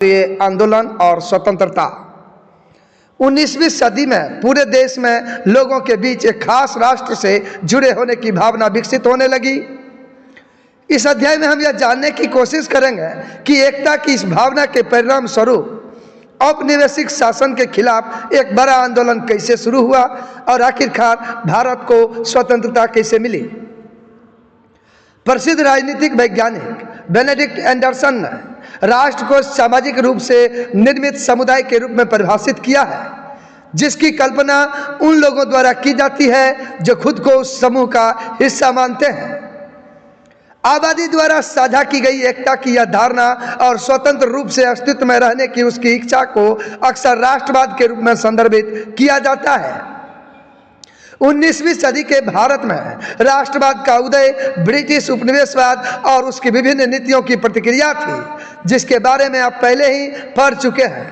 ये आंदोलन और स्वतंत्रता 19वीं सदी में पूरे देश में लोगों के बीच एक खास राष्ट्र से जुड़े होने की भावना विकसित होने लगी। इस अध्याय में हम यह जानने की कोशिश करेंगे कि एकता की इस भावना के परिणाम स्वरूप औपनिवेशिक शासन के खिलाफ एक बड़ा आंदोलन कैसे शुरू हुआ और आखिरकार भारत को स्वतंत्रता कैसे मिली। प्रसिद्ध राजनीतिक वैज्ञानिक बेनेडिक्ट एंडरसन ने राष्ट्र को सामाजिक रूप से निर्मित समुदाय के रूप में परिभाषित किया है, जिसकी कल्पना उन लोगों द्वारा की जाती है जो खुद को उस समूह का हिस्सा मानते हैं। आबादी द्वारा साझा की गई एकता की यह धारणा और स्वतंत्र रूप से अस्तित्व में रहने की उसकी इच्छा को अक्सर राष्ट्रवाद के रूप में संदर्भित किया जाता है। 19वीं सदी के भारत में राष्ट्रवाद का उदय ब्रिटिश उपनिवेशवाद और उसकी विभिन्न नीतियों की प्रतिक्रिया थी, जिसके बारे में आप पहले ही पढ़ चुके हैं।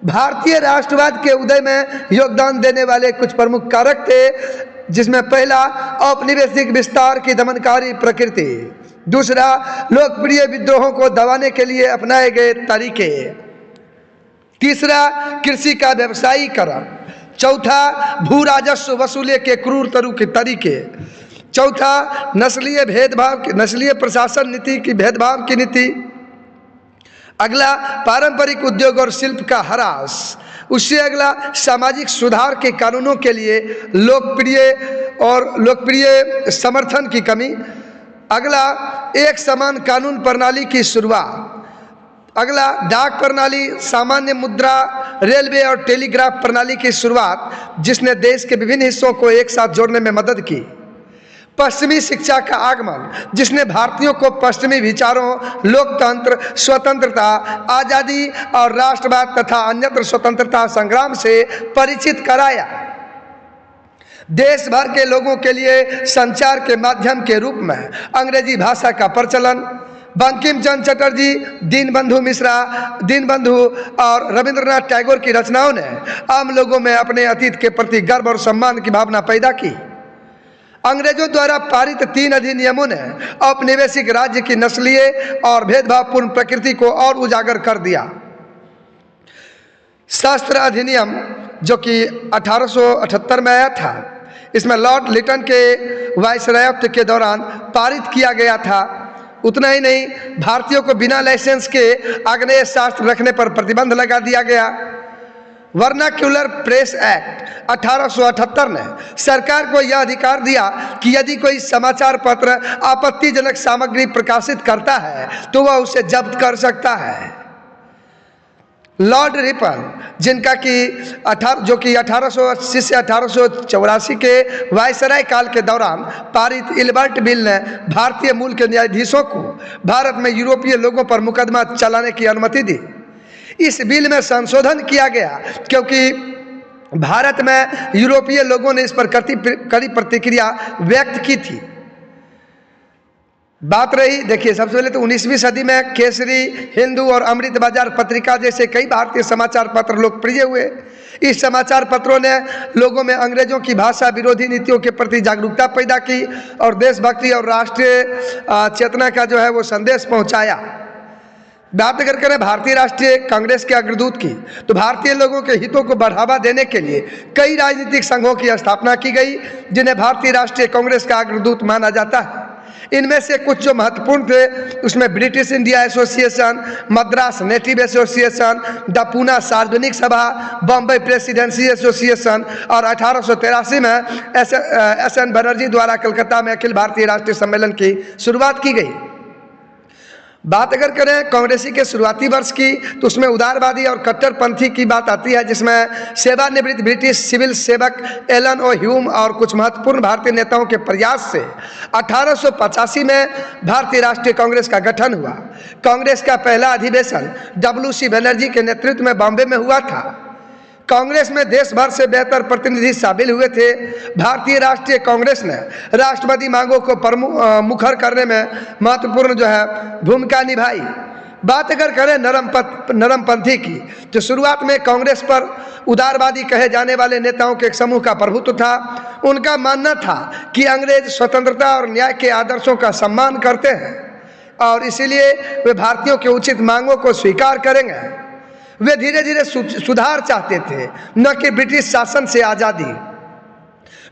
भारतीय राष्ट्रवाद के उदय में योगदान देने वाले कुछ प्रमुख कारक थे, जिसमें पहला औपनिवेशिक विस्तार की दमनकारी प्रकृति, दूसरा लोकप्रिय विद्रोहों को दबाने के लिए अपनाए गए तरीके, तीसरा कृषि का व्यवसायीकरण, चौथा भू राजस्व वसूले के क्रूर तरीके, चौथा नस्लीय भेदभाव नस्लीय प्रशासन नीति की भेदभाव की नीति, अगला पारंपरिक उद्योग और शिल्प का ह्रास, उससे अगला सामाजिक सुधार के कानूनों के लिए लोकप्रिय समर्थन की कमी, अगला एक समान कानून प्रणाली की शुरुआत, अगला डाक प्रणाली, सामान्य मुद्रा, रेलवे और टेलीग्राफ प्रणाली की शुरुआत, जिसने देश के विभिन्न हिस्सों को एक साथ जोड़ने में मदद की, पश्चिमी शिक्षा का आगमन, जिसने भारतीयों को पश्चिमी विचारों, लोकतंत्र, स्वतंत्रता, आज़ादी और राष्ट्रवाद तथा अन्यत्र स्वतंत्रता संग्राम से परिचित कराया। देश भर के लोगों के लिए संचार के माध्यम के रूप में अंग्रेजी भाषा का प्रचलन, बंकिम चंद्र चटर्जी, दीनबंधु और रविंद्रनाथ टैगोर की रचनाओं ने आम लोगों में अपने अतीत के प्रति गर्व और सम्मान की भावना पैदा की। अंग्रेजों द्वारा पारित 3 अधिनियमों ने औपनिवेशिक राज्य की नस्लीय और भेदभावपूर्ण प्रकृति को और उजागर कर दिया। शस्त्र अधिनियम, जो कि 1878 में आया था, इसमें लॉर्ड लिटन के वायसरायत्व के दौरान पारित किया गया था। उतना ही नहीं, भारतीयों को बिना लाइसेंस के आग्नेय शास्त्र रखने पर प्रतिबंध लगा दिया गया। वर्नाक्युलर प्रेस एक्ट 1878 ने सरकार को यह अधिकार दिया कि यदि कोई समाचार पत्र आपत्तिजनक सामग्री प्रकाशित करता है तो वह उसे जब्त कर सकता है। लॉर्ड रिपन, जो कि 1880 से 1884 के वायसराय काल के दौरान पारित इल्बर्ट बिल ने भारतीय मूल के न्यायाधीशों को भारत में यूरोपीय लोगों पर मुकदमा चलाने की अनुमति दी। इस बिल में संशोधन किया गया क्योंकि भारत में यूरोपीय लोगों ने इस पर कड़ी प्रतिक्रिया व्यक्त की थी। बात रही, देखिए, सबसे पहले तो 19वीं सदी में केसरी, हिंदू और अमृत बाजार पत्रिका जैसे कई भारतीय समाचार पत्र लोकप्रिय हुए। इस समाचार पत्रों ने लोगों में अंग्रेजों की भाषा विरोधी नीतियों के प्रति जागरूकता पैदा की और देशभक्ति और राष्ट्रीय चेतना का जो है वो संदेश पहुंचाया। बात अगर करें भारतीय राष्ट्रीय कांग्रेस के अग्रदूत की, तो भारतीय लोगों के हितों को बढ़ावा देने के लिए कई राजनीतिक संघों की स्थापना की गई, जिन्हें भारतीय राष्ट्रीय कांग्रेस का अग्रदूत माना जाता है। इनमें से कुछ जो महत्वपूर्ण थे, उसमें British India association, Madras native association, the Poona सार्वजनिक सभा, बॉम्बे प्रेसिडेंसी एसोसिएशन और 1883 में एस.एन. बनर्जी द्वारा कलकत्ता में अखिल भारतीय राष्ट्रीय सम्मेलन की शुरुआत की गई। बात अगर करें कांग्रेसी के शुरुआती वर्ष की, तो उसमें उदारवादी और कट्टरपंथी की बात आती है, जिसमें सेवानिवृत्त ब्रिटिश सिविल सेवक एलन ओ ह्यूम और कुछ महत्वपूर्ण भारतीय नेताओं के प्रयास से 1885 में भारतीय राष्ट्रीय कांग्रेस का गठन हुआ। कांग्रेस का पहला अधिवेशन W.C. बनर्जी के नेतृत्व में बॉम्बे में हुआ था। कांग्रेस में देश भर से बेहतर प्रतिनिधि शामिल हुए थे। भारतीय राष्ट्रीय कांग्रेस ने राष्ट्रवादी मांगों को मुखर करने में महत्वपूर्ण जो है भूमिका निभाई। बात अगर करें नरमपंथी की, तो शुरुआत में कांग्रेस पर उदारवादी कहे जाने वाले नेताओं के एक समूह का प्रभुत्व था। उनका मानना था कि अंग्रेज स्वतंत्रता और न्याय के आदर्शों का सम्मान करते हैं और इसीलिए वे भारतीयों के उचित मांगों को स्वीकार करेंगे। वे धीरे धीरे सुधार चाहते थे, न कि ब्रिटिश शासन से आज़ादी।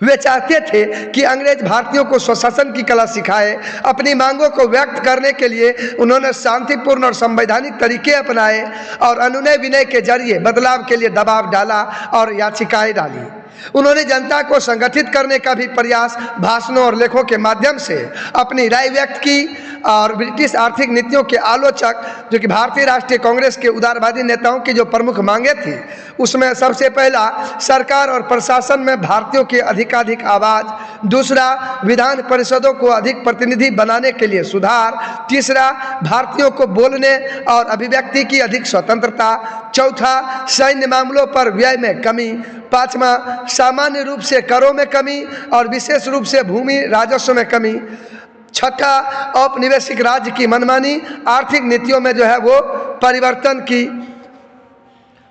वे चाहते थे कि अंग्रेज भारतीयों को स्वशासन की कला सिखाए। अपनी मांगों को व्यक्त करने के लिए उन्होंने शांतिपूर्ण और संवैधानिक तरीके अपनाए और अनुनय विनय के जरिए बदलाव के लिए दबाव डाला और याचिकाएं डाली। उन्होंने जनता को संगठित करने का भी प्रयास भाषणों और लेखों के माध्यम से अपनी राय व्यक्त की और ब्रिटिश आर्थिक नीतियों के आलोचक, जो कि भारतीय राष्ट्रीय कांग्रेस के उदारवादी नेताओं की जो प्रमुख मांगे थी, उसमें सबसे पहला सरकार और प्रशासन में भारतीयों की अधिकाधिक आवाज़, दूसरा विधान परिषदों को अधिक प्रतिनिधि बनाने के लिए सुधार, तीसरा भारतीयों को बोलने और अभिव्यक्ति की अधिक स्वतंत्रता, चौथा सैन्य मामलों पर व्यय में कमी, पांचवा सामान्य रूप से करों में कमी और विशेष रूप से भूमि राजस्व में कमी, छठा औपनिवेशिक राज्य की मनमानी आर्थिक नीतियों में जो है वो परिवर्तन की,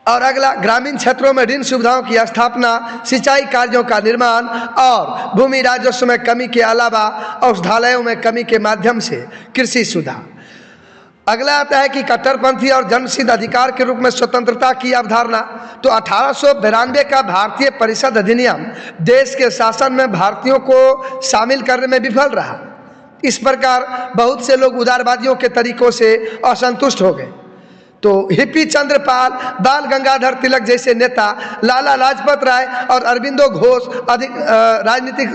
और अगला ग्रामीण क्षेत्रों में ऋण सुविधाओं की स्थापना, सिंचाई कार्यों का निर्माण और भूमि राजस्व में कमी के अलावा औषधालयों में कमी के माध्यम से कृषि सुधार। अगला आता है कि कट्टरपंथी और जन्मसिद्ध अधिकार के रूप में स्वतंत्रता की अवधारणा। तो 1892 का भारतीय परिषद अधिनियम देश के शासन में भारतीयों को शामिल करने में विफल रहा। इस प्रकार बहुत से लोग उदारवादियों के तरीकों से असंतुष्ट हो गए। तो हिप्पी चंद्रपाल, बाल गंगाधर तिलक जैसे नेता, लाला लाजपत राय और अरविंदो घोष अधिक राजनीतिक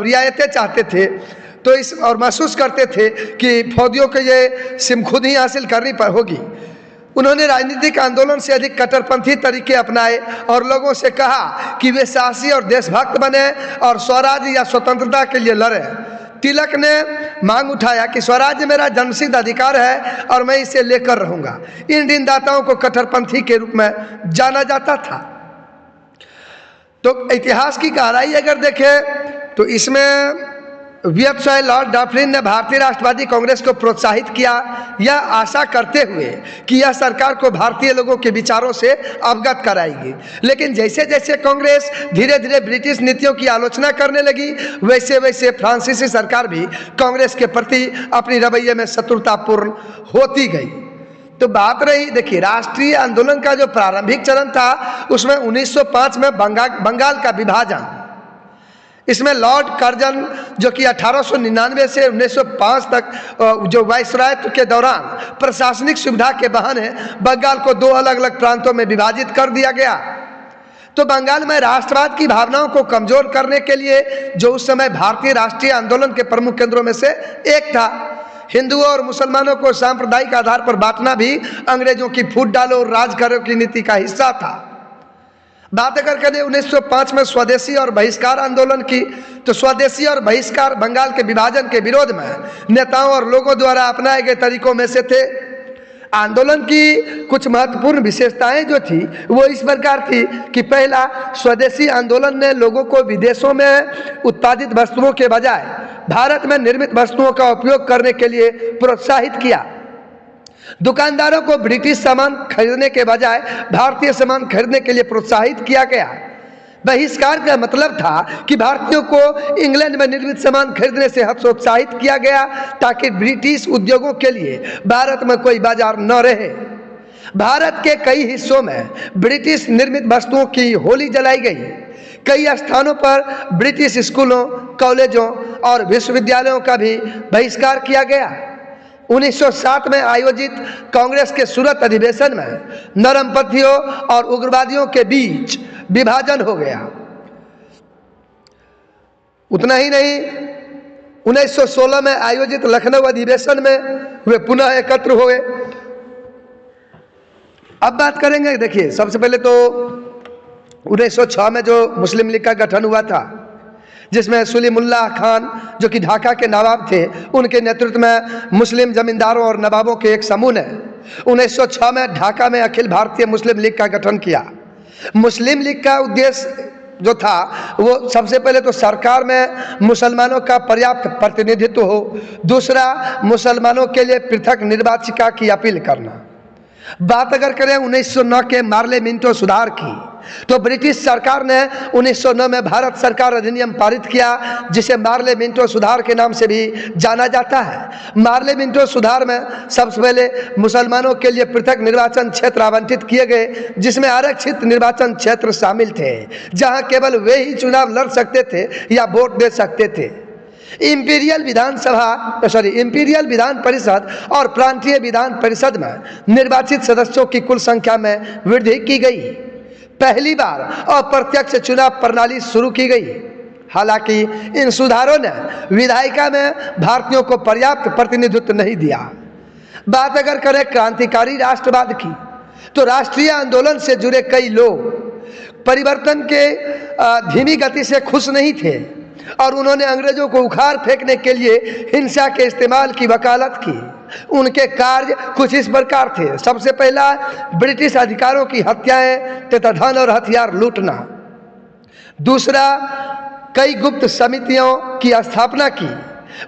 रियायतें चाहते थे। तो इस और महसूस करते थे कि फौजियों को ये सिम खुद ही हासिल करनी पर होगी। उन्होंने राजनीतिक आंदोलन से अधिक कट्टरपंथी तरीके अपनाए और लोगों से कहा कि वे साहसी और देशभक्त बने और स्वराज्य या स्वतंत्रता के लिए लड़े। तिलक ने मांग उठाया कि स्वराज्य मेरा जन्मसिद्ध अधिकार है और मैं इसे लेकर रहूंगा। इन ऋणदाताओं को कट्टरपंथी के रूप में जाना जाता था। तो इतिहास की गहराई अगर देखें तो इसमें वियतसॉय लॉर्ड डफरिन ने भारतीय राष्ट्रवादी कांग्रेस को प्रोत्साहित किया, यह आशा करते हुए कि यह सरकार को भारतीय लोगों के विचारों से अवगत कराएगी। लेकिन जैसे जैसे कांग्रेस धीरे धीरे ब्रिटिश नीतियों की आलोचना करने लगी, वैसे वैसे फ्रांसीसी सरकार भी कांग्रेस के प्रति अपनी रवैये में शत्रुतापूर्ण होती गई। तो बात रही, देखिए, राष्ट्रीय आंदोलन का जो प्रारंभिक चरण था उसमें 1905 में बंगाल का विभाजन, इसमें लॉर्ड कर्जन जो कि 1899 से 1905 तक जो वायसरायत्व के दौरान प्रशासनिक सुविधा के बहाने बंगाल को दो अलग अलग प्रांतों में विभाजित कर दिया गया। तो बंगाल में राष्ट्रवाद की भावनाओं को कमजोर करने के लिए जो उस समय भारतीय राष्ट्रीय आंदोलन के प्रमुख केंद्रों में से एक था, हिंदुओं और मुसलमानों को सांप्रदायिक आधार पर बांटना भी अंग्रेजों की फूट डालो और राज करो की नीति का हिस्सा था। बात अगर करें 1905 में स्वदेशी और बहिष्कार आंदोलन की, तो स्वदेशी और बहिष्कार बंगाल के विभाजन के विरोध में नेताओं और लोगों द्वारा अपनाए गए तरीकों में से थे। आंदोलन की कुछ महत्वपूर्ण विशेषताएं जो थी वो इस प्रकार थी कि पहला, स्वदेशी आंदोलन ने लोगों को विदेशों में उत्पादित वस्तुओं के बजाय भारत में निर्मित वस्तुओं का उपयोग करने के लिए प्रोत्साहित किया। दुकानदारों को ब्रिटिश सामान खरीदने के बजाय भारतीय सामान खरीदने के लिए प्रोत्साहित किया गया। बहिष्कार का मतलब था कि भारतीयों को इंग्लैंड में निर्मित सामान खरीदने से हतोत्साहित किया गया ताकि ब्रिटिश उद्योगों के लिए भारत में कोई बाजार न रहे। भारत के कई हिस्सों में ब्रिटिश निर्मित वस्तुओं की होली जलाई गई। कई स्थानों पर ब्रिटिश स्कूलों, कॉलेजों और विश्वविद्यालयों का भी बहिष्कार किया गया। 1907 में आयोजित कांग्रेस के सूरत अधिवेशन में नरमपंथियों और उग्रवादियों के बीच विभाजन हो गया। उतना ही नहीं, 1916 में आयोजित लखनऊ अधिवेशन में वे पुनः एकत्र हुए। अब बात करेंगे, देखिए, सबसे पहले तो 1906 में जो मुस्लिम लीग का गठन हुआ था, जिसमें सुलीमुल्लाह खान जो कि ढाका के नवाब थे, उनके नेतृत्व में मुस्लिम जमींदारों और नवाबों के एक समूह ने 1906 में ढाका में अखिल भारतीय मुस्लिम लीग का गठन किया। मुस्लिम लीग का उद्देश्य जो था वो सबसे पहले तो सरकार में मुसलमानों का पर्याप्त प्रतिनिधित्व हो, दूसरा मुसलमानों के लिए पृथक निर्वाचिका की अपील करना, बात अगर करें 1909 के मार्ले मिंटो सुधार की, तो ब्रिटिश सरकार ने 1909 में भारत सरकार अधिनियम पारित किया, जिसे मार्ले मिंटो सुधार के नाम से भी जाना जाता है। मार्ले मिंटो सुधार में सबसे पहले मुसलमानों के लिए पृथक निर्वाचन क्षेत्र आवंटित किए गए, जिसमें आरक्षित निर्वाचन क्षेत्र शामिल थे, जहां केवल वे ही चुनाव लड़ सकते थे या वोट दे सकते थे। इंपीरियल विधान परिषद और प्रांतीय विधान परिषद में निर्वाचित सदस्यों की कुल संख्या में वृद्धि की गई। पहली बार अप्रत्यक्ष चुनाव प्रणाली शुरू की गई। हालांकि इन सुधारों ने विधायिका में भारतीयों को पर्याप्त प्रतिनिधित्व नहीं दिया। बात अगर करें क्रांतिकारी राष्ट्रवाद की, तो राष्ट्रीय आंदोलन से जुड़े कई लोग परिवर्तन के धीमी गति से खुश नहीं थे और उन्होंने अंग्रेजों को उखाड़ फेंकने के लिए हिंसा के इस्तेमाल की वकालत की। उनके कार्य कुछ इस प्रकार थे। सबसे पहला, ब्रिटिश अधिकारों की हत्याएं तथा धन और हथियार लूटना। दूसरा, कई गुप्त समितियों की स्थापना की।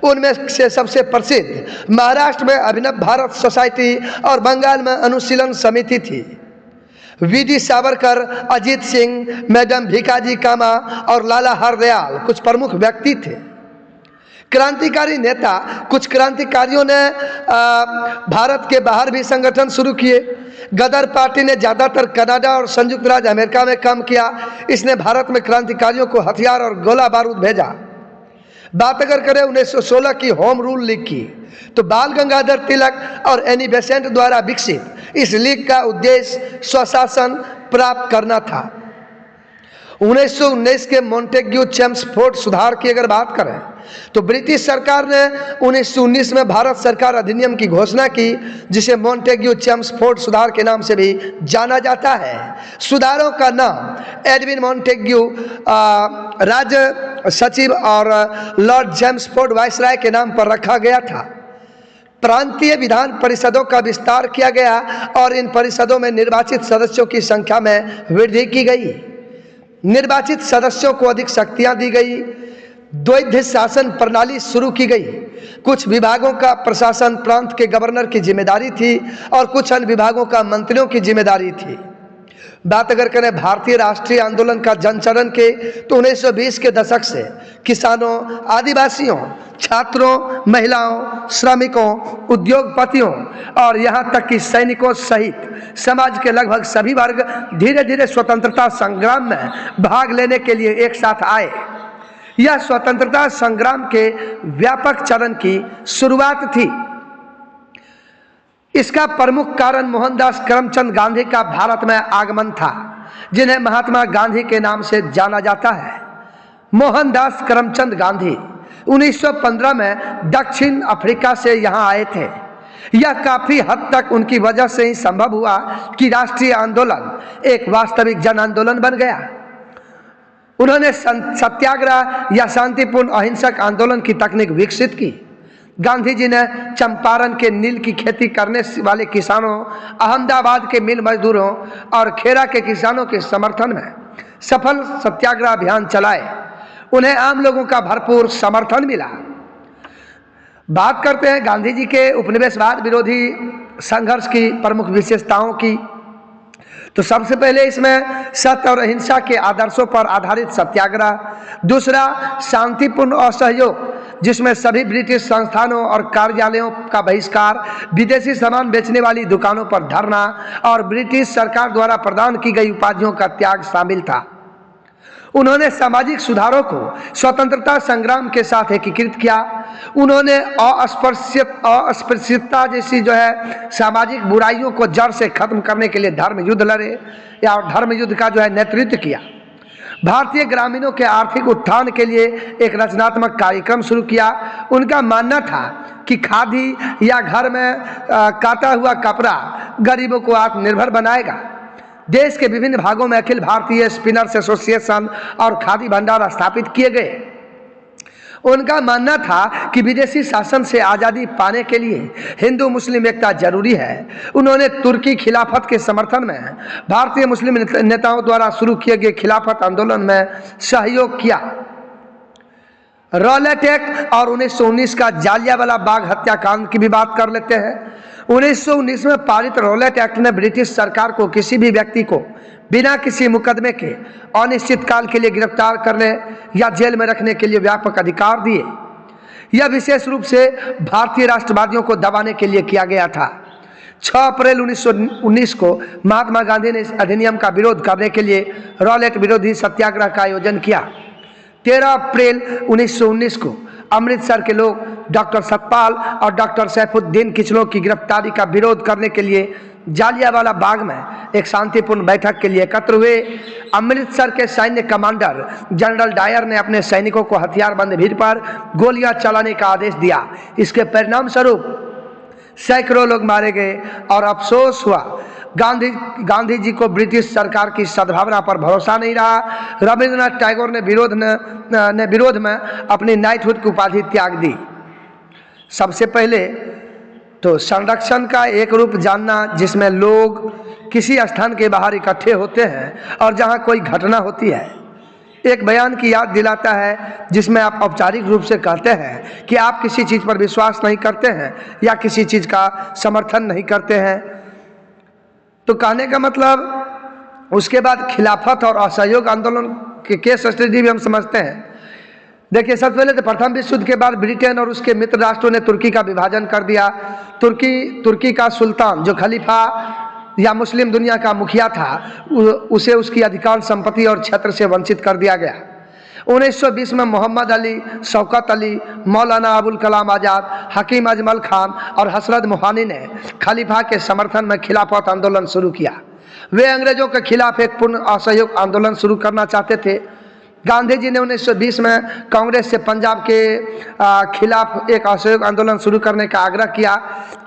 उनमें से सबसे प्रसिद्ध महाराष्ट्र में अभिनव भारत सोसाइटी और बंगाल में अनुशीलन समिति थी। वीडी सावरकर, अजीत सिंह, मैडम भीकाजी कामा और लाला हरदयाल कुछ प्रमुख व्यक्ति थे। क्रांतिकारी नेता, कुछ क्रांतिकारियों ने भारत के बाहर भी संगठन शुरू किए। गदर पार्टी ने ज़्यादातर कनाडा और संयुक्त राज्य अमेरिका में काम किया। इसने भारत में क्रांतिकारियों को हथियार और गोला बारूद भेजा। बात अगर करें 1916 की होम रूल लीग की, तो बाल गंगाधर तिलक और एनी बेसेंट द्वारा विकसित इस लीग का उद्देश्य स्वशासन प्राप्त करना था। 1919 के मॉन्टेग्यू चेम्सफोर्ड सुधार की अगर बात करें, तो ब्रिटिश सरकार ने 1919 में भारत सरकार अधिनियम की घोषणा की, जिसे मॉन्टेग्यू चेम्सफोर्ड सुधार के नाम से भी जाना जाता है। सुधारों का नाम एडविन मॉन्टेग्यू राज्य सचिव और लॉर्ड चेम्सफोर्ड वायसराय के नाम पर रखा गया था। प्रांतीय विधान परिषदों का विस्तार किया गया और इन परिषदों में निर्वाचित सदस्यों की संख्या में वृद्धि की गई। निर्वाचित सदस्यों को अधिक शक्तियां दी गई। द्वैध शासन प्रणाली शुरू की गई। कुछ विभागों का प्रशासन प्रांत के गवर्नर की जिम्मेदारी थी और कुछ अन्य विभागों का मंत्रियों की जिम्मेदारी थी। बात अगर करें भारतीय राष्ट्रीय आंदोलन का जनचरण के, तो 1920 के दशक से किसानों, आदिवासियों, छात्रों, महिलाओं, श्रमिकों, उद्योगपतियों और यहाँ तक कि सैनिकों सहित समाज के लगभग सभी वर्ग धीरे धीरे स्वतंत्रता संग्राम में भाग लेने के लिए एक साथ आए। यह स्वतंत्रता संग्राम के व्यापक चरण की शुरुआत थी। इसका प्रमुख कारण मोहनदास करमचंद गांधी का भारत में आगमन था, जिन्हें महात्मा गांधी के नाम से जाना जाता है। मोहनदास करमचंद गांधी 1915 में दक्षिण अफ्रीका से यहाँ आए थे। यह काफी हद तक उनकी वजह से ही संभव हुआ कि राष्ट्रीय आंदोलन एक वास्तविक जन आंदोलन बन गया। उन्होंने सत्याग्रह या शांतिपूर्ण अहिंसक आंदोलन की तकनीक विकसित की। गांधी जी ने चंपारण के नील की खेती करने वाले किसानों, अहमदाबाद के मिल मजदूरों और खेरा के किसानों के समर्थन में सफल सत्याग्रह अभियान चलाए। उन्हें आम लोगों का भरपूर समर्थन मिला। बात करते हैं गांधी जी के उपनिवेशवाद विरोधी संघर्ष की प्रमुख विशेषताओं की, तो सबसे पहले इसमें सत्य और अहिंसा के आदर्शों पर आधारित सत्याग्रह। दूसरा, शांतिपूर्ण असहयोग, जिसमें सभी ब्रिटिश संस्थानों और कार्यालयों का बहिष्कार, विदेशी सामान बेचने वाली दुकानों पर धरना और ब्रिटिश सरकार द्वारा प्रदान की गई उपाधियों का त्याग शामिल था। उन्होंने सामाजिक सुधारों को स्वतंत्रता संग्राम के साथ एकीकृत किया। उन्होंने अस्पृश्यता जैसी सामाजिक बुराइयों को जड़ से खत्म करने के लिए धर्म युद्ध लड़े या धर्म युद्ध का नेतृत्व किया। भारतीय ग्रामीणों के आर्थिक उत्थान के लिए एक रचनात्मक कार्यक्रम शुरू किया। उनका मानना था कि खादी या घर में काटा हुआ कपड़ा गरीबों को आत्मनिर्भर बनाएगा। देश के विभिन्न भागों में अखिल भारतीय स्पिनर्स एसोसिएशन और खादी भंडार स्थापित किए गए। उनका मानना था कि विदेशी शासन से आज़ादी पाने के लिए हिंदू मुस्लिम एकता जरूरी है। उन्होंने तुर्की खिलाफत के समर्थन में भारतीय मुस्लिम नेताओं द्वारा शुरू किए गए खिलाफत आंदोलन में सहयोग किया। रॉलेट एक्ट और 1919 का जालियांवाला बाग हत्याकांड की भी बात कर लेते हैं। 1919 में पारित रॉलेट एक्ट ने ब्रिटिश सरकार को किसी भी व्यक्ति को बिना किसी मुकदमे के अनिश्चित काल के लिए गिरफ्तार करने या जेल में रखने के लिए व्यापक अधिकार दिए। यह विशेष रूप से भारतीय राष्ट्रवादियों को दबाने के लिए किया गया था। 6 अप्रैल 1919 को महात्मा गांधी ने इस अधिनियम का विरोध करने के लिए रॉलेट विरोधी सत्याग्रह का आयोजन किया। 13 अप्रैल 1919 को अमृतसर के लोग डॉक्टर सतपाल और डॉक्टर सैफुद्दीन किचलो की गिरफ्तारी का विरोध करने के लिए जालियांवाला बाग में एक शांतिपूर्ण बैठक के लिए एकत्र हुए। अमृतसर के सैन्य कमांडर जनरल डायर ने अपने सैनिकों को हथियारबंद भीड़ पर गोलियां चलाने का आदेश दिया। इसके परिणाम स्वरूप सैकड़ों लोग मारे गए और अफसोस हुआ। गांधी जी को ब्रिटिश सरकार की सद्भावना पर भरोसा नहीं रहा। रविंद्रनाथ टैगोर ने विरोध में अपनी नाइटहुड की उपाधि त्याग दी। सबसे पहले तो संरक्षण का एक रूप जानना जिसमें लोग किसी स्थान के बाहर इकट्ठे होते हैं और जहां कोई घटना होती है, एक बयान की याद दिलाता है जिसमें आप औपचारिक रूप से कहते हैं कि आप किसी चीज़ पर विश्वास नहीं करते हैं या किसी चीज़ का समर्थन नहीं करते हैं। तो कहने का मतलब उसके बाद खिलाफत और असहयोग आंदोलन के केस स्टडी भी हम समझते हैं। देखिए, सबसे पहले तो प्रथम विश्व युद्ध के बाद ब्रिटेन और उसके मित्र राष्ट्रों ने तुर्की का विभाजन कर दिया। तुर्की का सुल्तान जो खलीफा या मुस्लिम दुनिया का मुखिया था, उसे उसकी अधिकांश संपत्ति और क्षेत्र से वंचित कर दिया गया। 1920 में मोहम्मद अली, शौकत अली, मौलाना अबुल कलाम आज़ाद, हकीम अजमल खान और हसरत मोहानी ने खलीफा के समर्थन में खिलाफत आंदोलन शुरू किया। वे अंग्रेजों के खिलाफ एक पूर्ण असहयोग आंदोलन शुरू करना चाहते थे। गांधी जी ने 1920 में कांग्रेस से पंजाब के खिलाफ एक असहयोग आंदोलन शुरू करने का आग्रह किया,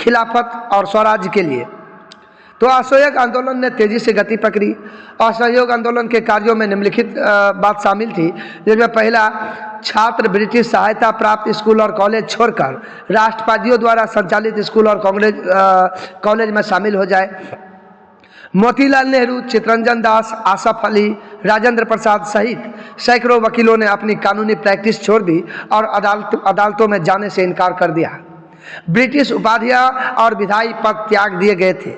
खिलाफत और स्वराज्य के लिए। तो असहयोग आंदोलन ने तेजी से गति पकड़ी। असहयोग आंदोलन के कार्यों में निम्नलिखित बात शामिल थी, जिसमें पहला, छात्र ब्रिटिश सहायता प्राप्त स्कूल और कॉलेज छोड़कर राष्ट्रवादियों द्वारा संचालित स्कूल और कॉलेज में शामिल हो जाए। मोतीलाल नेहरू, चितरंजन दास, आसफ अली, राजेंद्र प्रसाद सहित सैकड़ों वकीलों ने अपनी कानूनी प्रैक्टिस छोड़ दी और अदालतों में जाने से इनकार कर दिया। ब्रिटिश उपाधियां और विधायी पद त्याग दिए गए थे।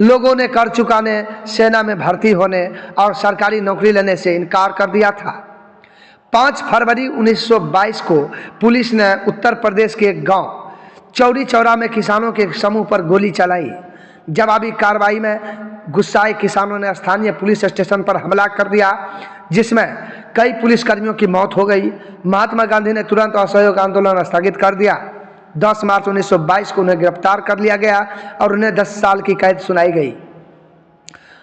लोगों ने कर चुकाने, सेना में भर्ती होने और सरकारी नौकरी लेने से इनकार कर दिया था। 5 फरवरी 1922 को पुलिस ने उत्तर प्रदेश के एक गांव चौरी चौरा में किसानों के एक समूह पर गोली चलाई। जवाबी कार्रवाई में गुस्साए किसानों ने स्थानीय पुलिस स्टेशन पर हमला कर दिया, जिसमें कई पुलिसकर्मियों की मौत हो गई। महात्मा गांधी ने तुरंत असहयोग आंदोलन स्थगित कर दिया। 10 मार्च 1922 को उन्हें गिरफ्तार कर लिया गया और उन्हें 10 साल की कैद सुनाई गई।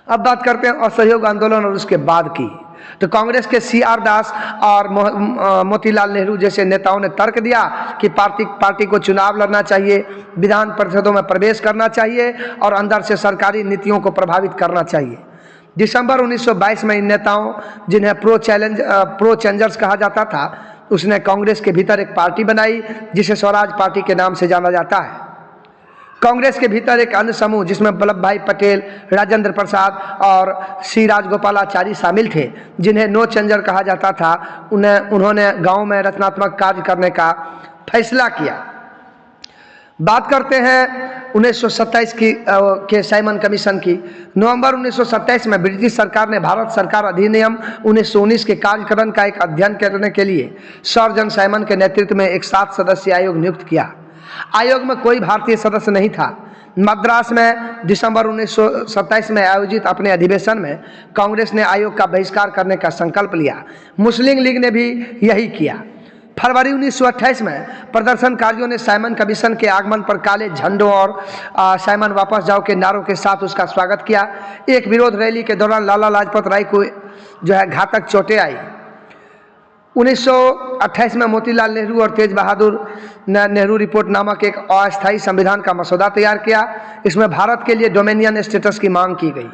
अब बात करते हैं असहयोग आंदोलन और उसके बाद की। तो कांग्रेस के CR दास और मोतीलाल नेहरू जैसे नेताओं ने तर्क दिया कि पार्टी को चुनाव लड़ना चाहिए, विधान परिषदों में प्रवेश करना चाहिए और अंदर से सरकारी नीतियों को प्रभावित करना चाहिए। दिसंबर 1922 में इन नेताओं, जिन्हें प्रो चेंजर्स कहा जाता था, उसने कांग्रेस के भीतर एक पार्टी बनाई जिसे स्वराज पार्टी के नाम से जाना जाता है। कांग्रेस के भीतर एक अन्य समूह जिसमें वल्लभ भाई पटेल, राजेंद्र प्रसाद और C राजगोपालाचारी शामिल थे, जिन्हें नो चेंजर कहा जाता था, उन्होंने गांव में रचनात्मक कार्य करने का फैसला किया। बात करते हैं 1927 के साइमन कमीशन की। नवंबर 1927 में ब्रिटिश सरकार ने भारत सरकार अधिनियम 1919 के कार्यक्रम का एक अध्ययन करने के लिए सर जॉन साइमन के नेतृत्व में एक 7 सदस्यीय आयोग नियुक्त किया। आयोग में कोई भारतीय सदस्य नहीं था। मद्रास में दिसंबर 1927 में आयोजित अपने अधिवेशन में कांग्रेस ने आयोग का बहिष्कार करने का संकल्प लिया। मुस्लिम लीग ने भी यही किया। फरवरी 1928 में प्रदर्शनकारियों ने साइमन कमीशन के आगमन पर काले झंडों और साइमन वापस जाओ के नारों के साथ उसका स्वागत किया। एक विरोध रैली के दौरान लाला लाजपत राय को घातक चोटें आई। 1928 में मोतीलाल नेहरू और तेज बहादुर नेहरू रिपोर्ट नामक एक अस्थायी संविधान का मसौदा तैयार किया। इसमें भारत के लिए डोमिनियन स्टेटस की मांग की गई।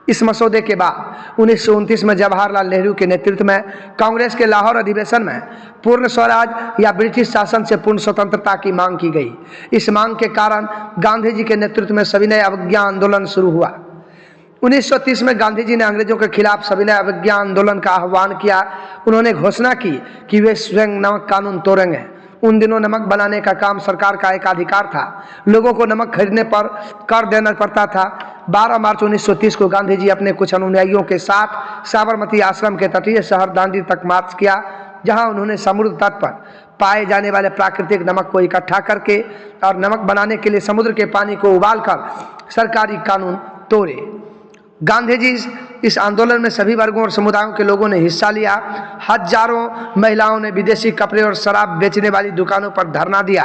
इस मसौदे के बाद 1929 में जवाहरलाल नेहरू के नेतृत्व में कांग्रेस के लाहौर अधिवेशन में पूर्ण स्वराज या ब्रिटिश शासन से पूर्ण स्वतंत्रता की मांग की गई। इस मांग के कारण गांधी जी के नेतृत्व में सविनय अवज्ञा आंदोलन शुरू हुआ। 1930 में गांधी जी ने अंग्रेजों के खिलाफ सविनय अवज्ञा आंदोलन का आह्वान किया। उन्होंने घोषणा की कि वे स्वयं नमक कानून तोड़ेंगे। उन दिनों नमक बनाने का काम सरकार का एक अधिकार था। लोगों को नमक खरीदने पर कर देना पड़ता था। 12 मार्च 1930 को गांधी जी अपने कुछ अनुयायियों के साथ साबरमती आश्रम के तटीय शहर दांडी तक मार्च किया, जहां उन्होंने समुद्र तट पर पाए जाने वाले प्राकृतिक नमक को इकट्ठा करके और नमक बनाने के लिए समुद्र के पानी को उबालकर सरकारी कानून तोड़े। गांधी जी इस आंदोलन में सभी वर्गों और समुदायों के लोगों ने हिस्सा लिया। हजारों महिलाओं ने विदेशी कपड़े और शराब बेचने वाली दुकानों पर धरना दिया।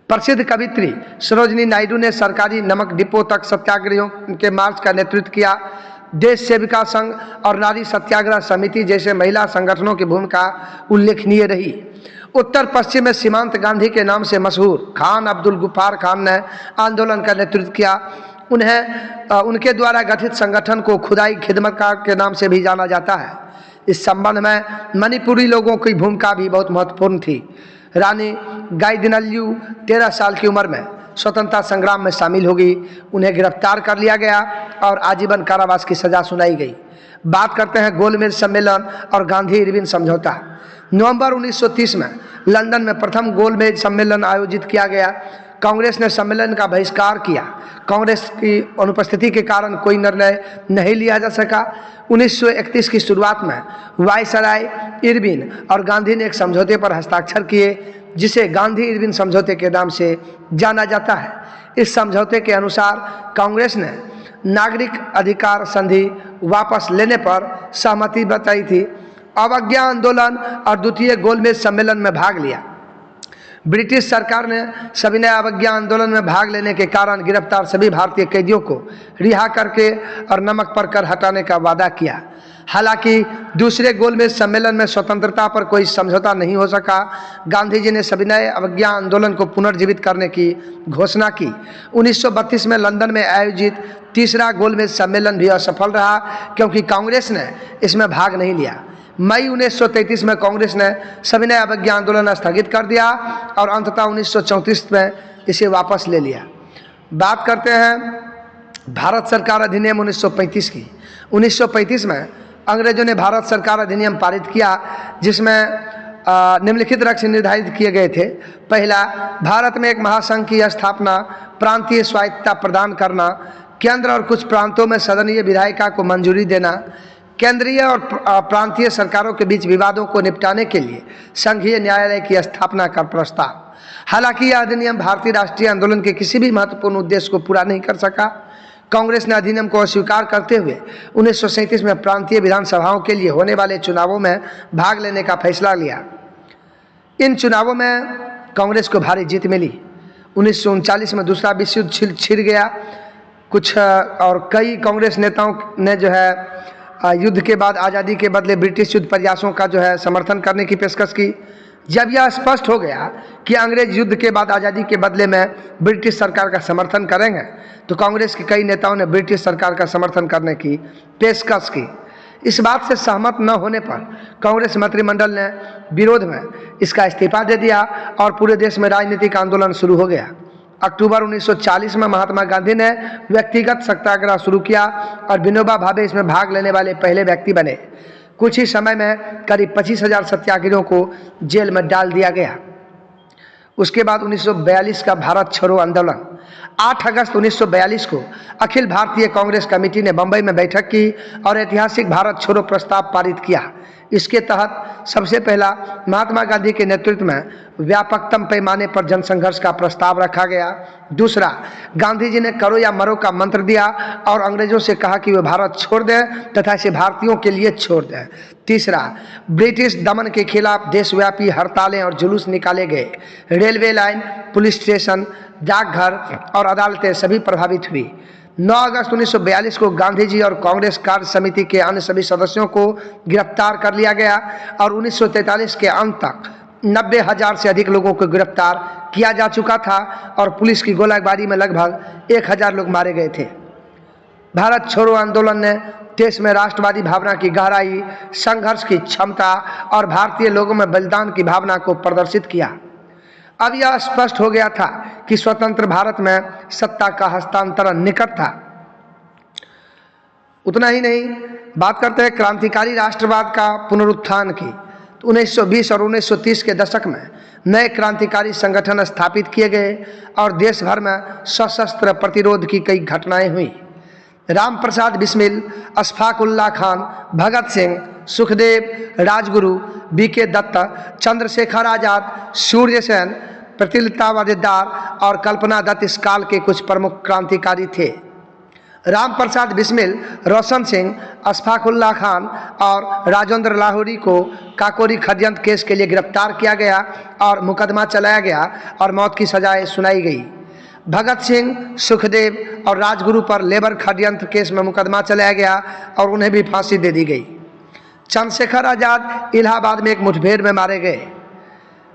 प्रसिद्ध कवित्री सरोजिनी नायडू ने सरकारी नमक डिपो तक सत्याग्रहियों के मार्च का नेतृत्व किया। देश सेविका संघ और नारी सत्याग्रह समिति जैसे महिला संगठनों की भूमिका उल्लेखनीय रही। उत्तर पश्चिम में सीमांत गांधी के नाम से मशहूर खान अब्दुल गफ्फार खान ने आंदोलन का नेतृत्व किया। उनके द्वारा गठित संगठन को खुदाई खिदमतकार के नाम से भी जाना जाता है। इस संबंध में मणिपुरी लोगों की भूमिका भी बहुत महत्वपूर्ण थी। रानी गाइदिनल्यू 13 साल की उम्र में स्वतंत्रता संग्राम में शामिल हो गई। उन्हें गिरफ्तार कर लिया गया और आजीवन कारावास की सजा सुनाई गई। बात करते हैं गोलमेज सम्मेलन और गांधी इरविन समझौता। नवंबर 1930 में लंदन में प्रथम गोलमेज सम्मेलन आयोजित किया गया। कांग्रेस ने सम्मेलन का बहिष्कार किया। कांग्रेस की अनुपस्थिति के कारण कोई निर्णय नहीं लिया जा सका। 1931 की शुरुआत में वायसराय, इरविन और गांधी ने एक समझौते पर हस्ताक्षर किए, जिसे गांधी इरविन समझौते के नाम से जाना जाता है। इस समझौते के अनुसार कांग्रेस ने नागरिक अधिकार संधि वापस लेने पर सहमति बताई थी। अवज्ञा आंदोलन और द्वितीय गोलमेज सम्मेलन में भाग लिया। ब्रिटिश सरकार ने सविनय अवज्ञा आंदोलन में भाग लेने के कारण गिरफ्तार सभी भारतीय कैदियों को रिहा करके और नमक पर कर हटाने का वादा किया। हालांकि दूसरे गोलमेज सम्मेलन में स्वतंत्रता पर कोई समझौता नहीं हो सका। गांधी जी ने सविनय अवज्ञा आंदोलन को पुनर्जीवित करने की घोषणा की। 1932 में लंदन में आयोजित तीसरा गोलमेज सम्मेलन भी असफल रहा, क्योंकि कांग्रेस ने इसमें भाग नहीं लिया। मई 1933 में कांग्रेस ने सविनय अवज्ञा आंदोलन स्थगित कर दिया और अंततः 1934 में इसे वापस ले लिया। बात करते हैं भारत सरकार अधिनियम 1935 की। 1935 में अंग्रेजों ने भारत सरकार अधिनियम पारित किया, जिसमें निम्नलिखित लक्ष्य निर्धारित किए गए थे। पहला, भारत में एक महासंघ की स्थापना, प्रांतीय स्वायत्तता प्रदान करना, केंद्र और कुछ प्रांतों में सदनीय विधायिका को मंजूरी देना, केंद्रीय और प्रांतीय सरकारों के बीच विवादों को निपटाने के लिए संघीय न्यायालय की स्थापना का प्रस्ताव। हालांकि यह अधिनियम भारतीय राष्ट्रीय आंदोलन के किसी भी महत्वपूर्ण उद्देश्य को पूरा नहीं कर सका। कांग्रेस ने अधिनियम को अस्वीकार करते हुए 1937 में प्रांतीय विधानसभाओं के लिए होने वाले चुनावों में भाग लेने का फैसला लिया। इन चुनावों में कांग्रेस को भारी जीत मिली। 1939 में दूसरा विश्व युद्ध छिड़ गया। कुछ और कई कांग्रेस नेताओं ने जो है युद्ध के बाद आज़ादी के बदले ब्रिटिश युद्ध प्रयासों का जो है समर्थन करने की पेशकश की। जब यह स्पष्ट हो गया कि अंग्रेज युद्ध के बाद आज़ादी के बदले में ब्रिटिश सरकार का समर्थन करेंगे, तो कांग्रेस के कई नेताओं ने ब्रिटिश सरकार का समर्थन करने की पेशकश की। इस बात से सहमत न होने पर कांग्रेस मंत्रिमंडल ने विरोध में इसका इस्तीफा दे दिया और पूरे देश में राजनीतिक आंदोलन शुरू हो गया। अक्टूबर 1940 में महात्मा गांधी ने व्यक्तिगत सत्याग्रह शुरू किया और विनोबा भावे इसमें भाग लेने वाले पहले व्यक्ति बने। कुछ ही समय में करीब 25,000 सत्याग्रहियों को जेल में डाल दिया गया। उसके बाद 1942 का भारत छोड़ो आंदोलन। 8 अगस्त 1942 को अखिल भारतीय कांग्रेस कमेटी ने बंबई में बैठक की और ऐतिहासिक भारत छोड़ो प्रस्ताव पारित किया। इसके तहत सबसे पहला महात्मा गांधी के नेतृत्व में व्यापकतम पैमाने पर जनसंघर्ष का प्रस्ताव रखा गया। दूसरा, गांधी जी ने करो या मरो का मंत्र दिया और अंग्रेजों से कहा कि वे भारत छोड़ दें तथा इसे भारतीयों के लिए छोड़ दें। तीसरा, ब्रिटिश दमन के खिलाफ देशव्यापी हड़तालें और जुलूस निकाले गए। रेलवे लाइन, पुलिस स्टेशन, डाकघर और अदालतें सभी प्रभावित हुई। 9 अगस्त 1942 को गांधी जी और कांग्रेस कार्य समिति के अन्य सभी सदस्यों को गिरफ्तार कर लिया गया और 1943 के अंत तक 90,000 से अधिक लोगों को गिरफ्तार किया जा चुका था और पुलिस की गोलाबारी में लगभग 1,000 लोग मारे गए थे। भारत छोड़ो आंदोलन ने देश में राष्ट्रवादी भावना की गहराई, संघर्ष की क्षमता और भारतीय लोगों में बलिदान की भावना को प्रदर्शित किया। अब यह स्पष्ट हो गया था कि स्वतंत्र भारत में सत्ता का हस्तांतरण निकट था। उतना ही नहीं, बात करते हैं क्रांतिकारी राष्ट्रवाद का पुनरुत्थान की। तो 1920 और 1930 के दशक में नए क्रांतिकारी संगठन स्थापित किए गए और देश भर में सशस्त्र प्रतिरोध की कई घटनाएं हुई। राम प्रसाद बिस्मिल, अशफाक उल्लाह खान, भगत सिंह, सुखदेव, राजगुरु, बीके दत्ता, चंद्रशेखर आजाद, सूर्य सेन, प्रतिलता वादेदार और कल्पना दत्त इस काल के कुछ प्रमुख क्रांतिकारी थे। राम प्रसाद बिस्मिल, रोशन सिंह, अशफाक उल्लाह खान और राजेंद्र लाहौरी को काकोरी षड्यंत्र केस के लिए गिरफ्तार किया गया और मुकदमा चलाया गया और मौत की सजाएं सुनाई गई। भगत सिंह, सुखदेव और राजगुरु पर लेबर षड्यंत्र केस में मुकदमा चलाया गया और उन्हें भी फांसी दे दी गई। चंद्रशेखर आजाद इलाहाबाद में एक मुठभेड़ में मारे गए।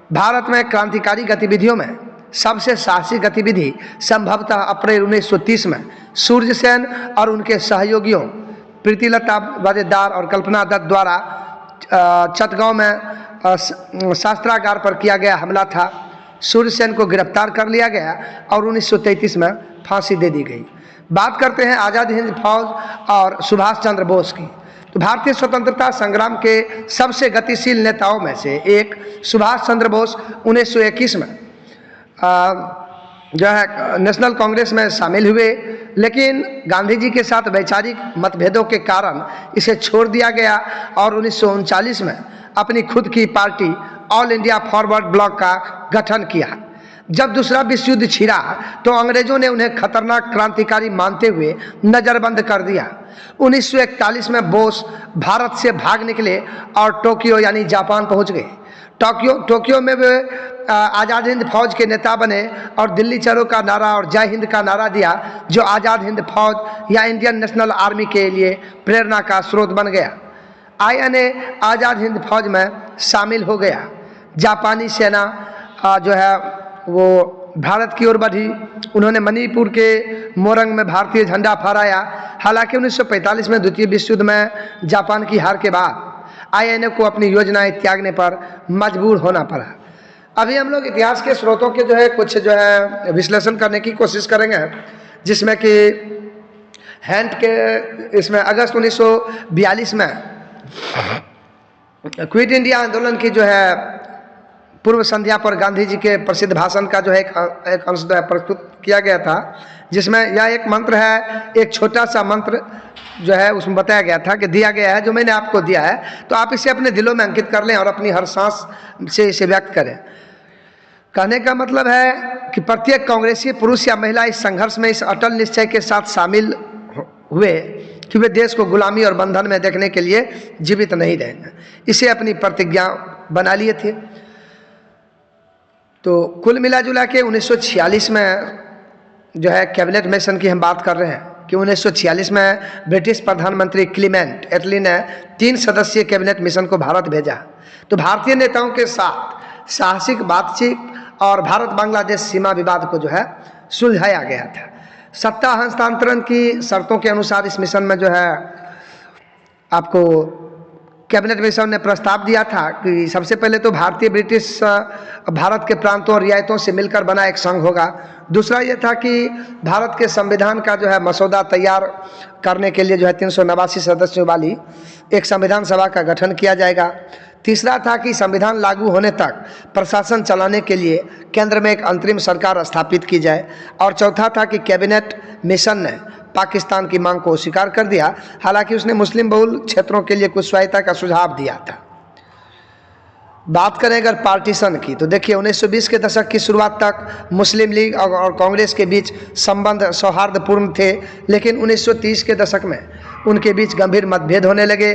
भारत में क्रांतिकारी गतिविधियों में सबसे साहसी गतिविधि संभवतः अप्रैल 1930 में सूर्य सेन और उनके सहयोगियों प्रीतिलता वादेदार और कल्पना दत्त द्वारा चटगांव में शस्त्रागार पर किया गया हमला था। सूर्य सेन को गिरफ्तार कर लिया गया और 1933 में फांसी दे दी गई। बात करते हैं आज़ाद हिंद फौज और सुभाष चंद्र बोस की। तो भारतीय स्वतंत्रता संग्राम के सबसे गतिशील नेताओं में से एक सुभाष चंद्र बोस 1921 में जो है नेशनल कांग्रेस में शामिल हुए, लेकिन गांधी जी के साथ वैचारिक मतभेदों के कारण इसे छोड़ दिया गया और 1939 में अपनी खुद की party all India forward block का गठन किया। जब दूसरा विश्व युद्ध छिड़ा तो अंग्रेजों ने उन्हें खतरनाक क्रांतिकारी मानते हुए नजरबंद कर दिया। 1941 में बोस भारत से भाग निकले और टोक्यो यानी जापान पहुंच गए। टोक्यो में वे आज़ाद हिंद फौज के नेता बने और दिल्ली चलो का नारा और जय हिंद का नारा दिया, जो आज़ाद हिंद फौज या इंडियन नेशनल आर्मी के लिए प्रेरणा का स्रोत बन गया। INA आज़ाद हिंद फौज में शामिल हो गया। जापानी सेना जो है वो भारत की ओर बढ़ी। उन्होंने मणिपुर के मोरंग में भारतीय झंडा फहराया। हालांकि 1945 में द्वितीय विश्व युद्ध में जापान की हार के बाद INA को अपनी योजनाएं त्यागने पर मजबूर होना पड़ा। अभी हम लोग इतिहास के स्रोतों के जो है कुछ जो है विश्लेषण करने की कोशिश करेंगे, जिसमें कि हैंट के इसमें अगस्त 1942 में क्विट इंडिया आंदोलन की जो है पूर्व संध्या पर गांधी जी के प्रसिद्ध भाषण का जो है एक अंश प्रस्तुत किया गया था, जिसमें यह एक मंत्र है, एक छोटा सा मंत्र जो है उसमें बताया गया था कि दिया गया है, जो मैंने आपको दिया है, तो आप इसे अपने दिलों में अंकित कर लें और अपनी हर सांस से इसे व्यक्त करें। कहने का मतलब है कि प्रत्येक कांग्रेसी पुरुष या महिला इस संघर्ष में इस अटल निश्चय के साथ शामिल हुए कि वे देश को गुलामी और बंधन में देखने के लिए जीवित नहीं रहेंगे। इसे अपनी प्रतिज्ञा बना लिए थे। तो कुल मिला जुला के 1946 में जो है कैबिनेट मिशन की हम बात कर रहे हैं कि 1946 में ब्रिटिश प्रधानमंत्री क्लीमेंट एटली ने 3 सदस्यीय कैबिनेट मिशन को भारत भेजा। तो भारतीय नेताओं के साथ साहसिक बातचीत और भारत बांग्लादेश सीमा विवाद को जो है सुलझाया गया था। सत्ता हस्तांतरण की शर्तों के अनुसार इस मिशन में जो है आपको कैबिनेट मिशन ने प्रस्ताव दिया था कि सबसे पहले तो भारतीय ब्रिटिश भारत के प्रांतों और रियायतों से मिलकर बना एक संघ होगा। दूसरा ये था कि भारत के संविधान का जो है मसौदा तैयार करने के लिए जो है 389 सदस्यों वाली एक संविधान सभा का गठन किया जाएगा। तीसरा था कि संविधान लागू होने तक प्रशासन चलाने के लिए केंद्र में एक अंतरिम सरकार स्थापित की जाए। और चौथा था कि कैबिनेट मिशन ने पाकिस्तान की मांग को स्वीकार कर दिया, हालांकि उसने मुस्लिम बहुल क्षेत्रों के लिए कुछ स्वायत्ता का सुझाव दिया था। बात करें अगर पार्टीशन की, तो देखिए 1920 के दशक की शुरुआत तक मुस्लिम लीग और कांग्रेस के बीच संबंध सौहार्दपूर्ण थे, लेकिन 1930 के दशक में उनके बीच गंभीर मतभेद होने लगे।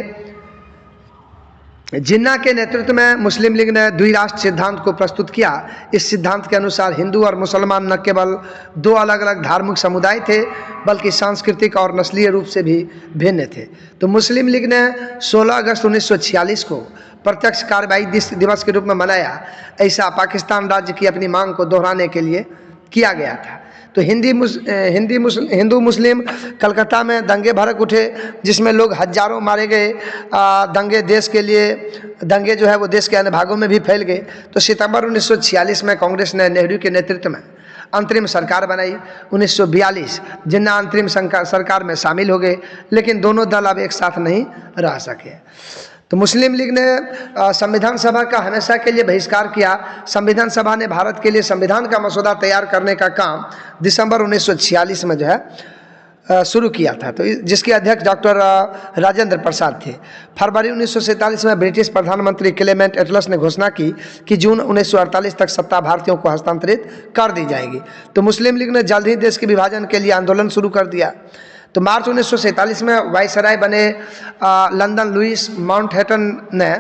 जिन्ना के नेतृत्व में मुस्लिम लीग ने द्विराष्ट्र सिद्धांत को प्रस्तुत किया। इस सिद्धांत के अनुसार हिंदू और मुसलमान न केवल 2 अलग अलग धार्मिक समुदाय थे, बल्कि सांस्कृतिक और नस्लीय रूप से भी भिन्न थे। तो मुस्लिम लीग ने 16 अगस्त 1946 को प्रत्यक्ष कार्रवाई दिवस के रूप में मनाया। ऐसा पाकिस्तान राज्य की अपनी मांग को दोहराने के लिए किया गया था। तो हिंदू मुस्लिम कलकत्ता में दंगे भड़क उठे, जिसमें लोग हजारों मारे गए। दंगे जो है वो देश के अन्य भागों में भी फैल गए। तो सितंबर 1946 में कांग्रेस ने नेहरू के नेतृत्व में अंतरिम सरकार बनाई 1942। जिन्ना अंतरिम सरकार में शामिल हो गए, लेकिन दोनों दल अब एक साथ नहीं रह सके। तो मुस्लिम लीग ने संविधान सभा का हमेशा के लिए बहिष्कार किया। संविधान सभा ने भारत के लिए संविधान का मसौदा तैयार करने का काम दिसंबर 1946 में जो है शुरू किया था, तो जिसके अध्यक्ष डॉक्टर राजेंद्र प्रसाद थे। फरवरी 1947 में ब्रिटिश प्रधानमंत्री क्लेमेंट एटलस ने घोषणा की कि जून 1948 तक सत्ता भारतीयों को हस्तांतरित कर दी जाएगी। तो मुस्लिम लीग ने जल्द ही देश के विभाजन के लिए आंदोलन शुरू कर दिया। तो मार्च 1947 में वायसराय बने लंदन लुइस माउंटबेटन ने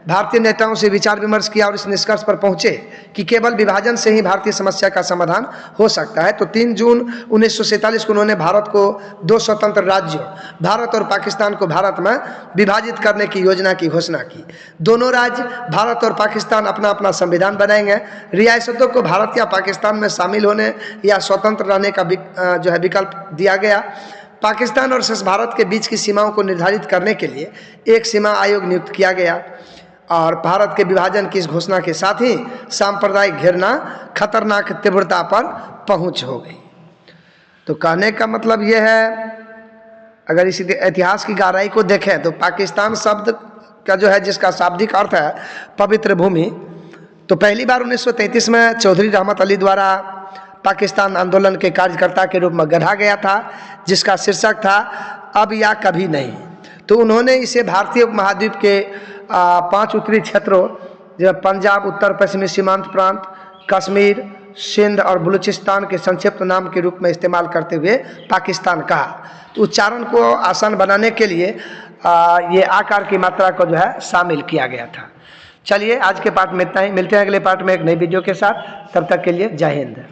भारतीय नेताओं से विचार विमर्श किया और इस निष्कर्ष पर पहुंचे कि केवल विभाजन से ही भारतीय समस्या का समाधान हो सकता है। तो 3 जून 1947 को उन्होंने भारत को 2 स्वतंत्र राज्यों भारत और पाकिस्तान को भारत में विभाजित करने की योजना की घोषणा की। दोनों राज्य भारत और पाकिस्तान अपना अपना संविधान बनाएंगे। रियासतों को भारत या पाकिस्तान में शामिल होने या स्वतंत्र रहने का जो है विकल्प दिया गया। पाकिस्तान और शेष भारत के बीच की सीमाओं को निर्धारित करने के लिए एक सीमा आयोग नियुक्त किया गया और भारत के विभाजन की इस घोषणा के साथ ही सांप्रदायिक घिरना खतरनाक तीव्रता पर पहुंच हो गई। तो कहने का मतलब यह है, अगर इसी इतिहास की गहराई को देखें तो पाकिस्तान शब्द का जो है, जिसका शाब्दिक अर्थ है पवित्र भूमि, तो पहली बार 1933 में चौधरी रहमत अली द्वारा पाकिस्तान आंदोलन के कार्यकर्ता के रूप में गढ़ा गया था, जिसका शीर्षक था अब या कभी नहीं। तो उन्होंने इसे भारतीय उपमहाद्वीप के 5 उत्तरी क्षेत्रों, जो पंजाब, उत्तर पश्चिमी सीमांत प्रांत, कश्मीर, सिंध और बलूचिस्तान के संक्षिप्त नाम के रूप में इस्तेमाल करते हुए पाकिस्तान कहा। तो उच्चारण को आसान बनाने के लिए ये आकार की मात्रा को जो है शामिल किया गया था। चलिए आज के पार्ट में इतना ही, मिलते हैं अगले पार्ट में एक नई वीडियो के साथ। तब तक के लिए जय हिंद।